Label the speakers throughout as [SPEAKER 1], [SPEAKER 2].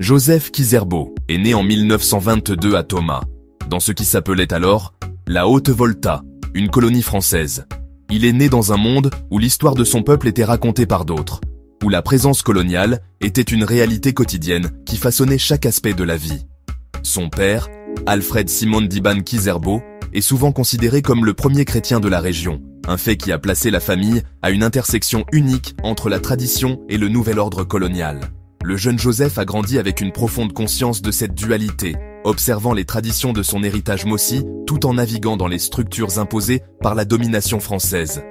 [SPEAKER 1] Joseph Ki-Zerbo est né en 1922 à Thomas, dans ce qui s'appelait alors la Haute-Volta, une colonie française. Il est né dans un monde où l'histoire de son peuple était racontée par d'autres, où la présence coloniale était une réalité quotidienne qui façonnait chaque aspect de la vie. Son père, Alfred Simon d'Ibban Ki-Zerbo, est souvent considéré comme le premier chrétien de la région, un fait qui a placé la famille à une intersection unique entre la tradition et le nouvel ordre colonial. Le jeune Joseph a grandi avec une profonde conscience de cette dualité, observant les traditions de son héritage mossi tout en naviguant dans les structures imposées par la domination française.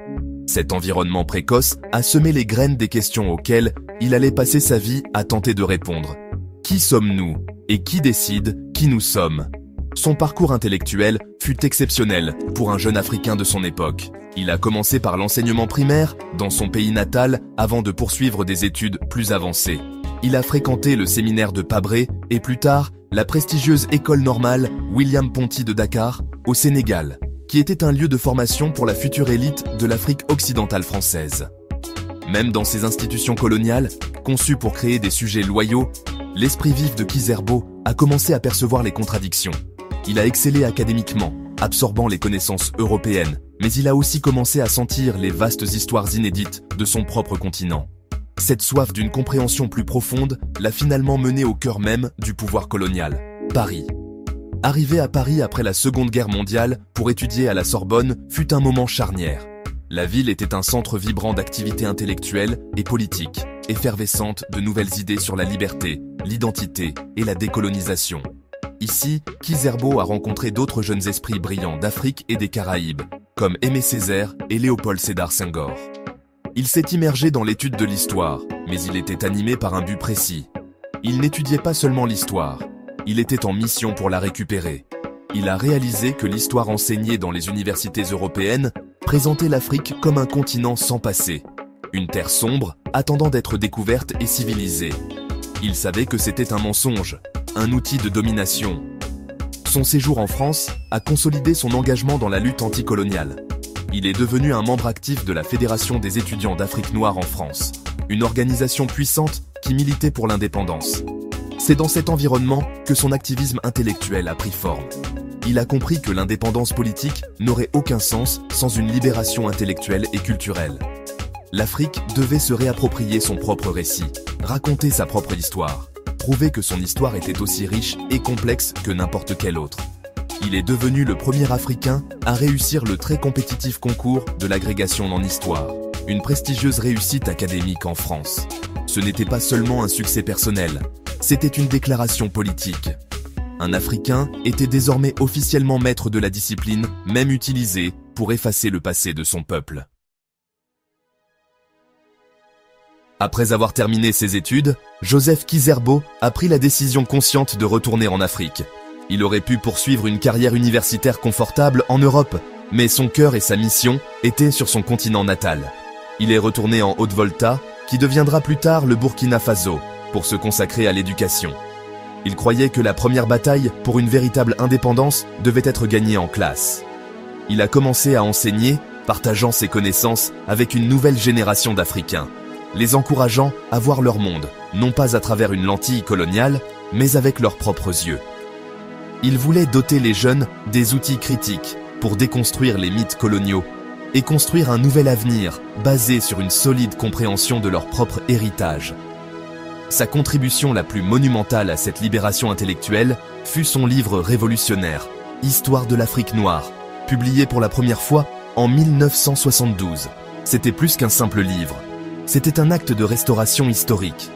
[SPEAKER 1] Cet environnement précoce a semé les graines des questions auxquelles il allait passer sa vie à tenter de répondre. Qui sommes-nous? Et qui décide qui nous sommes? Son parcours intellectuel fut exceptionnel pour un jeune Africain de son époque. Il a commencé par l'enseignement primaire dans son pays natal avant de poursuivre des études plus avancées. Il a fréquenté le séminaire de Pabré et plus tard la prestigieuse école normale William Ponty de Dakar, au Sénégal, qui était un lieu de formation pour la future élite de l'Afrique occidentale française. Même dans ces institutions coloniales, conçues pour créer des sujets loyaux, l'esprit vif de Ki-Zerbo a commencé à percevoir les contradictions. Il a excellé académiquement, absorbant les connaissances européennes, mais il a aussi commencé à sentir les vastes histoires inédites de son propre continent. Cette soif d'une compréhension plus profonde l'a finalement mené au cœur même du pouvoir colonial, Paris. Arrivé à Paris après la Seconde Guerre mondiale pour étudier à la Sorbonne fut un moment charnière. La ville était un centre vibrant d'activités intellectuelles et politiques, effervescente de nouvelles idées sur la liberté, l'identité et la décolonisation. Ici, Ki-Zerbo a rencontré d'autres jeunes esprits brillants d'Afrique et des Caraïbes, comme Aimé Césaire et Léopold Sédar Senghor. Il s'est immergé dans l'étude de l'histoire, mais il était animé par un but précis. Il n'étudiait pas seulement l'histoire, il était en mission pour la récupérer. Il a réalisé que l'histoire enseignée dans les universités européennes présentait l'Afrique comme un continent sans passé, une terre sombre attendant d'être découverte et civilisée. Il savait que c'était un mensonge, un outil de domination. Son séjour en France a consolidé son engagement dans la lutte anticoloniale. Il est devenu un membre actif de la Fédération des étudiants d'Afrique noire en France, une organisation puissante qui militait pour l'indépendance. C'est dans cet environnement que son activisme intellectuel a pris forme. Il a compris que l'indépendance politique n'aurait aucun sens sans une libération intellectuelle et culturelle. L'Afrique devait se réapproprier son propre récit, raconter sa propre histoire, prouver que son histoire était aussi riche et complexe que n'importe quelle autre. Il est devenu le premier Africain à réussir le très compétitif concours de l'agrégation en histoire, une prestigieuse réussite académique en France. Ce n'était pas seulement un succès personnel, c'était une déclaration politique. Un Africain était désormais officiellement maître de la discipline, même utilisée pour effacer le passé de son peuple. Après avoir terminé ses études, Joseph Ki-Zerbo a pris la décision consciente de retourner en Afrique. Il aurait pu poursuivre une carrière universitaire confortable en Europe, mais son cœur et sa mission étaient sur son continent natal. Il est retourné en Haute-Volta, qui deviendra plus tard le Burkina Faso, pour se consacrer à l'éducation. Il croyait que la première bataille pour une véritable indépendance devait être gagnée en classe. Il a commencé à enseigner, partageant ses connaissances avec une nouvelle génération d'Africains, les encourageant à voir leur monde, non pas à travers une lentille coloniale, mais avec leurs propres yeux. Il voulait doter les jeunes des outils critiques pour déconstruire les mythes coloniaux et construire un nouvel avenir basé sur une solide compréhension de leur propre héritage. Sa contribution la plus monumentale à cette libération intellectuelle fut son livre révolutionnaire, Histoire de l'Afrique noire, publié pour la première fois en 1972. C'était plus qu'un simple livre, c'était un acte de restauration historique.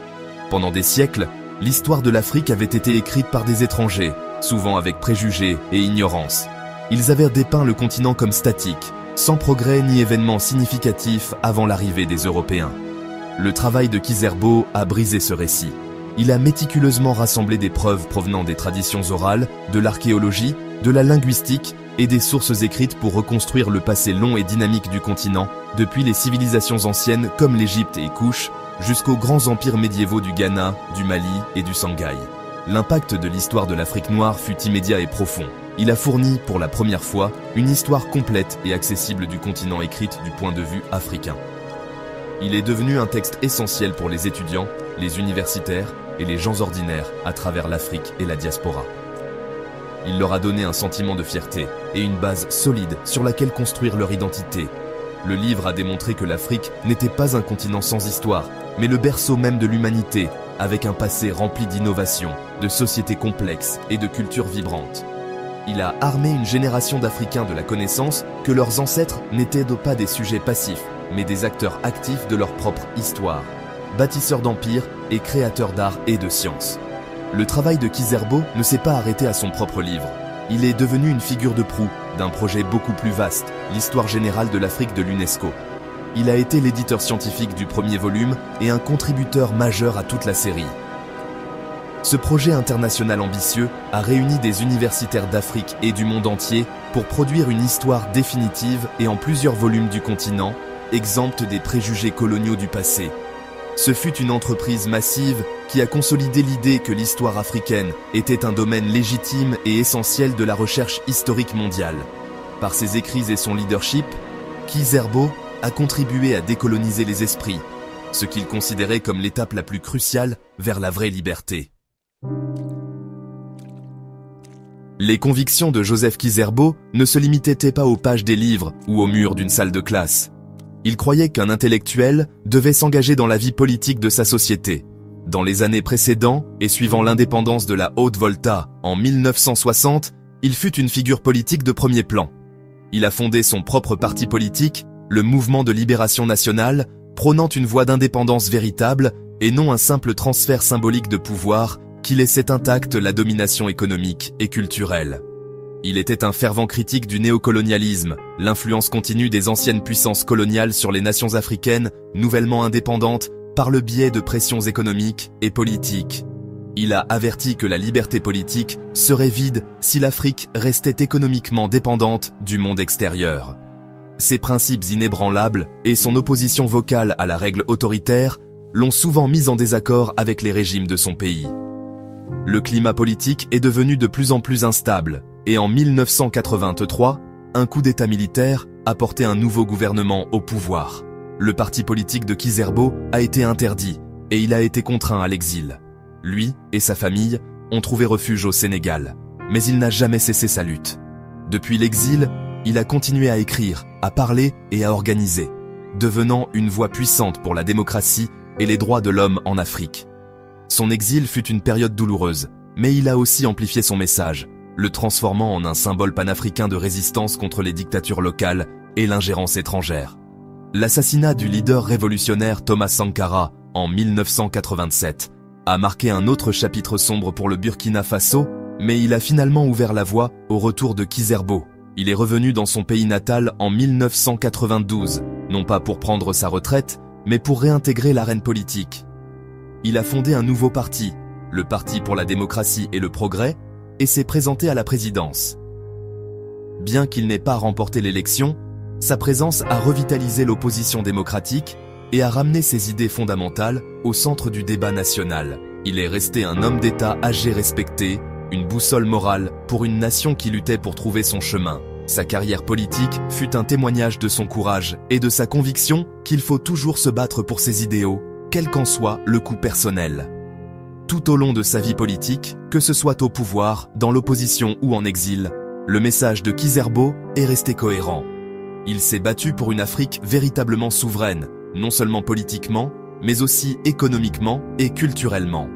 [SPEAKER 1] Pendant des siècles, l'histoire de l'Afrique avait été écrite par des étrangers, souvent avec préjugés et ignorance. Ils avaient dépeint le continent comme statique, sans progrès ni événements significatifs avant l'arrivée des Européens. Le travail de Ki-Zerbo a brisé ce récit. Il a méticuleusement rassemblé des preuves provenant des traditions orales, de l'archéologie, de la linguistique et des sources écrites pour reconstruire le passé long et dynamique du continent, depuis les civilisations anciennes comme l'Égypte et Kouch, jusqu'aux grands empires médiévaux du Ghana, du Mali et du Sanghaï. L'impact de l'histoire de l'Afrique noire fut immédiat et profond. Il a fourni, pour la première fois, une histoire complète et accessible du continent écrite du point de vue africain. Il est devenu un texte essentiel pour les étudiants, les universitaires et les gens ordinaires à travers l'Afrique et la diaspora. Il leur a donné un sentiment de fierté et une base solide sur laquelle construire leur identité. Le livre a démontré que l'Afrique n'était pas un continent sans histoire, mais le berceau même de l'humanité, avec un passé rempli d'innovations, de sociétés complexes et de cultures vibrantes. Il a armé une génération d'Africains de la connaissance que leurs ancêtres n'étaient pas des sujets passifs, mais des acteurs actifs de leur propre histoire, bâtisseurs d'empires et créateurs d'art et de sciences. Le travail de Ki-Zerbo ne s'est pas arrêté à son propre livre. Il est devenu une figure de proue d'un projet beaucoup plus vaste, l'histoire générale de l'Afrique de l'UNESCO. Il a été l'éditeur scientifique du premier volume et un contributeur majeur à toute la série. Ce projet international ambitieux a réuni des universitaires d'Afrique et du monde entier pour produire une histoire définitive et en plusieurs volumes du continent, exempte des préjugés coloniaux du passé. Ce fut une entreprise massive qui a consolidé l'idée que l'histoire africaine était un domaine légitime et essentiel de la recherche historique mondiale. Par ses écrits et son leadership, Ki-Zerbo a contribué à décoloniser les esprits, ce qu'il considérait comme l'étape la plus cruciale vers la vraie liberté. Les convictions de Joseph Ki-Zerbo ne se limitaient pas aux pages des livres ou aux murs d'une salle de classe. Il croyait qu'un intellectuel devait s'engager dans la vie politique de sa société. Dans les années précédentes et suivant l'indépendance de la Haute-Volta en 1960, il fut une figure politique de premier plan. Il a fondé son propre parti politique, le Mouvement de Libération Nationale, prônant une voie d'indépendance véritable et non un simple transfert symbolique de pouvoir qui laissait intacte la domination économique et culturelle. Il était un fervent critique du néocolonialisme, l'influence continue des anciennes puissances coloniales sur les nations africaines nouvellement indépendantes par le biais de pressions économiques et politiques. Il a averti que la liberté politique serait vide si l'Afrique restait économiquement dépendante du monde extérieur. Ses principes inébranlables et son opposition vocale à la règle autoritaire l'ont souvent mis en désaccord avec les régimes de son pays. Le climat politique est devenu de plus en plus instable, et en 1983, un coup d'État militaire a porté un nouveau gouvernement au pouvoir. Le parti politique de Ki-Zerbo a été interdit, et il a été contraint à l'exil. Lui et sa famille ont trouvé refuge au Sénégal, mais il n'a jamais cessé sa lutte. Depuis l'exil, il a continué à écrire, à parler et à organiser, devenant une voix puissante pour la démocratie et les droits de l'homme en Afrique. Son exil fut une période douloureuse, mais il a aussi amplifié son message, le transformant en un symbole panafricain de résistance contre les dictatures locales et l'ingérence étrangère. L'assassinat du leader révolutionnaire Thomas Sankara en 1987 a marqué un autre chapitre sombre pour le Burkina Faso, mais il a finalement ouvert la voie au retour de Ki-Zerbo. Il est revenu dans son pays natal en 1992, non pas pour prendre sa retraite, mais pour réintégrer l'arène politique. Il a fondé un nouveau parti, le Parti pour la démocratie et le progrès, et s'est présenté à la présidence. Bien qu'il n'ait pas remporté l'élection, sa présence a revitalisé l'opposition démocratique et a ramené ses idées fondamentales au centre du débat national. Il est resté un homme d'État âgé respecté, une boussole morale pour une nation qui luttait pour trouver son chemin. Sa carrière politique fut un témoignage de son courage et de sa conviction qu'il faut toujours se battre pour ses idéaux, quel qu'en soit le coût personnel. Tout au long de sa vie politique, que ce soit au pouvoir, dans l'opposition ou en exil, le message de Ki-Zerbo est resté cohérent. Il s'est battu pour une Afrique véritablement souveraine, non seulement politiquement, mais aussi économiquement et culturellement.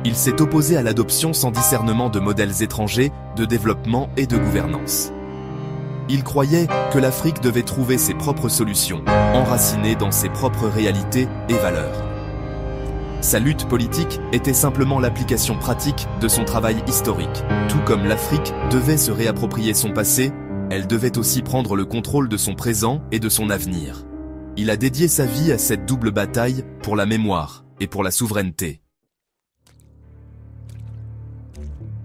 [SPEAKER 1] Il s'est opposé à l'adoption sans discernement de modèles étrangers de développement et de gouvernance. Il croyait que l'Afrique devait trouver ses propres solutions, enracinées dans ses propres réalités et valeurs. Sa lutte politique était simplement l'application pratique de son travail historique. Tout comme l'Afrique devait se réapproprier son passé, elle devait aussi prendre le contrôle de son présent et de son avenir. Il a dédié sa vie à cette double bataille pour la mémoire et pour la souveraineté.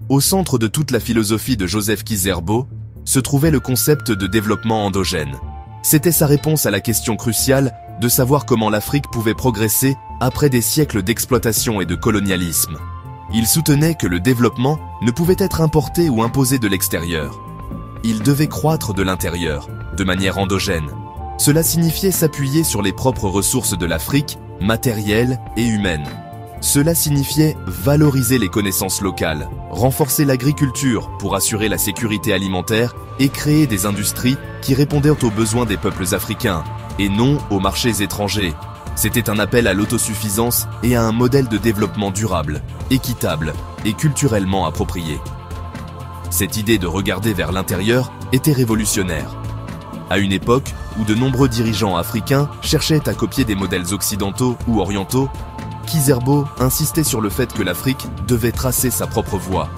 [SPEAKER 1] Au centre de toute la philosophie de Joseph Ki-Zerbo se trouvait le concept de développement endogène. C'était sa réponse à la question cruciale de savoir comment l'Afrique pouvait progresser après des siècles d'exploitation et de colonialisme. Il soutenait que le développement ne pouvait être importé ou imposé de l'extérieur. Il devait croître de l'intérieur, de manière endogène. Cela signifiait s'appuyer sur les propres ressources de l'Afrique matérielles et humaines. Cela signifiait valoriser les connaissances locales, renforcer l'agriculture pour assurer la sécurité alimentaire et créer des industries qui répondaient aux besoins des peuples africains, et non aux marchés étrangers. C'était un appel à l'autosuffisance et à un modèle de développement durable, équitable et culturellement approprié. Cette idée de regarder vers l'intérieur était révolutionnaire. À une époque où de nombreux dirigeants africains cherchaient à copier des modèles occidentaux ou orientaux, Kizerbo insistait sur le fait que l'Afrique devait tracer sa propre voie.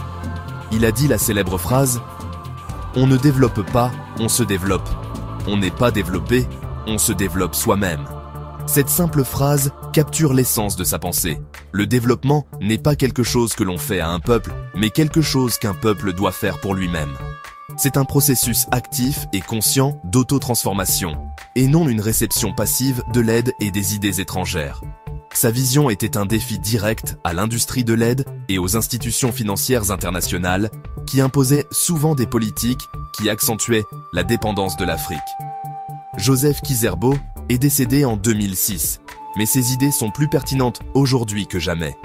[SPEAKER 1] Il a dit la célèbre phrase « On ne développe pas, on se développe. On n'est pas développé, on se développe soi-même ». Cette simple phrase capture l'essence de sa pensée. Le développement n'est pas quelque chose que l'on fait à un peuple, mais quelque chose qu'un peuple doit faire pour lui-même. C'est un processus actif et conscient d'auto-transformation, et non une réception passive de l'aide et des idées étrangères. Sa vision était un défi direct à l'industrie de l'aide et aux institutions financières internationales qui imposaient souvent des politiques qui accentuaient la dépendance de l'Afrique. Joseph Kizerbo est décédé en 2006, mais ses idées sont plus pertinentes aujourd'hui que jamais.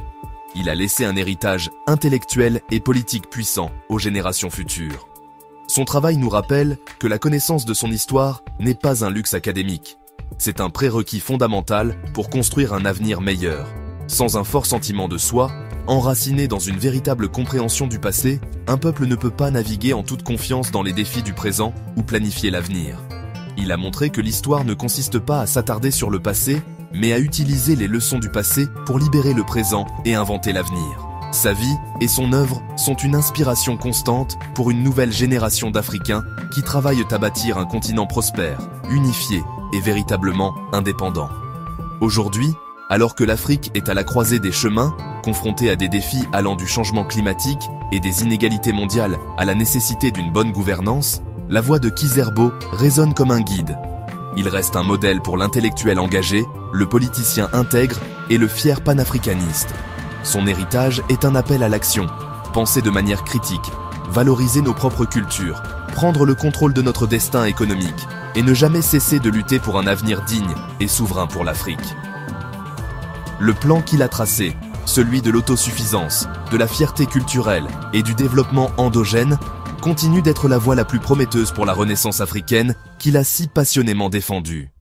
[SPEAKER 1] Il a laissé un héritage intellectuel et politique puissant aux générations futures. Son travail nous rappelle que la connaissance de son histoire n'est pas un luxe académique. C'est un prérequis fondamental pour construire un avenir meilleur. Sans un fort sentiment de soi, enraciné dans une véritable compréhension du passé, un peuple ne peut pas naviguer en toute confiance dans les défis du présent ou planifier l'avenir. Il a montré que l'histoire ne consiste pas à s'attarder sur le passé, mais à utiliser les leçons du passé pour libérer le présent et inventer l'avenir. Sa vie et son œuvre sont une inspiration constante pour une nouvelle génération d'Africains qui travaillent à bâtir un continent prospère, unifié et véritablement indépendant. Aujourd'hui, alors que l'Afrique est à la croisée des chemins, confrontée à des défis allant du changement climatique et des inégalités mondiales à la nécessité d'une bonne gouvernance, la voix de Kizerbo résonne comme un guide. Il reste un modèle pour l'intellectuel engagé, le politicien intègre et le fier panafricaniste. Son héritage est un appel à l'action, penser de manière critique, valoriser nos propres cultures, prendre le contrôle de notre destin économique et ne jamais cesser de lutter pour un avenir digne et souverain pour l'Afrique. Le plan qu'il a tracé, celui de l'autosuffisance, de la fierté culturelle et du développement endogène, continue d'être la voie la plus prometteuse pour la renaissance africaine qu'il a si passionnément défendue.